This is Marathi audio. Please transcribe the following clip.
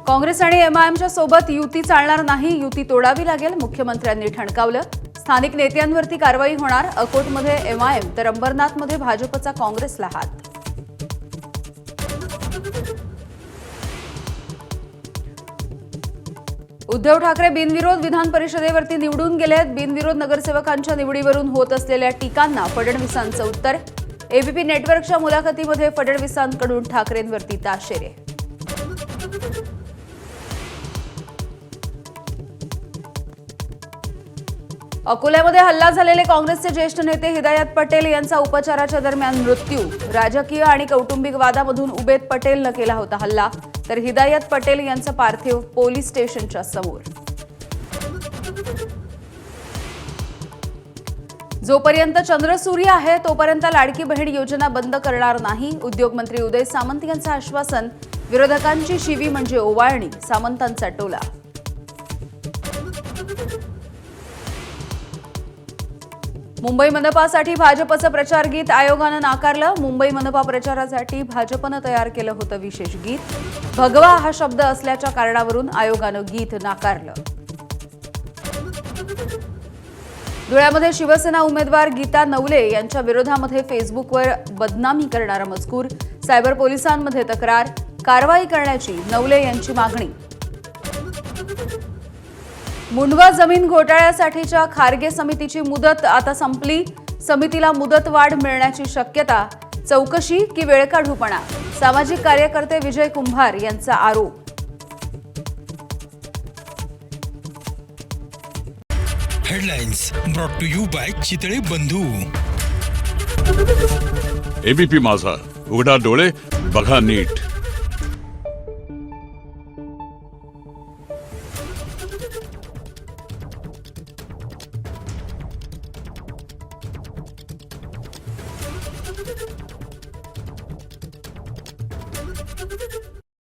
काँग्रेस आणि एमआयएमच्या सोबत युती चालणार नाही, युती तोडावी लागेल, मुख्यमंत्र्यांनी ठणकावलं। स्थानिक नेत्यांवरती कारवाई होणार, अकोटमध्ये एमआयएम तर अंबरनाथमध्ये भाजपचा काँग्रेसला हात। उद्धव ठाकरे बिनविरोध विधान परिषदेवरती निवडून गेलेत। बिनविरोध नगरसेवकांच्या निवडीवरून होत असलेल्या टीकांना फडणवीसांचं उत्तर। एबीपी नेटवर्कच्या मुलाखतीमध्ये फडणवीसांकडून ठाकरेंवरती ताशेरे। अकोल्यामध्ये हल्ला झालेले काँग्रेसचे ज्येष्ठ नेते हिदायत पटेल यांचा उपचाराच्या दरम्यान मृत्यू। राजकीय आणि कौटुंबिक वादामधून उबेद पटेलनं केला होता हल्ला, तर हिदायत पटेल यांचं पार्थिव पोलीस स्टेशनच्या समोर। जोपर्यंत चंद्रसूर्य आहे तोपर्यंत लाडकी बहीण योजना बंद करणार नाही, उद्योगमंत्री उदय सामंत यांचं आश्वासन। विरोधकांची शिवी म्हणजे ओवाळणी, सामंतांचा टोला। मुंबई मनपासाठी भाजपचं प्रचार गीत आयोगानं नाकारलं। मुंबई मनपा प्रचारासाठी भाजपनं तयार केलं होतं विशेष गीत। भगवा हा शब्द असल्याच्या कारणावरून आयोगानं गीत नाकारलं। धुळ्यामध्ये शिवसेना उमेदवार गीता नवले यांच्या विरोधामध्ये फेसबुकवर बदनामी करणारा मजकूर। सायबर पोलिसांमध्ये तक्रार, कारवाई करण्याची नवले यांची मागणी। मुंडवा जमीन घोटाळ्यासाठीच्या खारगे समितीची मुदत आता संपली। समितीला मुदतवाढ मिळण्याची शक्यता। चौकशी की वेळकाढूपणा, सामाजिक कार्यकर्ते विजय कुंभार यांचा आरोप। Headlines brought to you by Chitale Bandhu. ABP माझा, उघडा डोळे बघा नीट।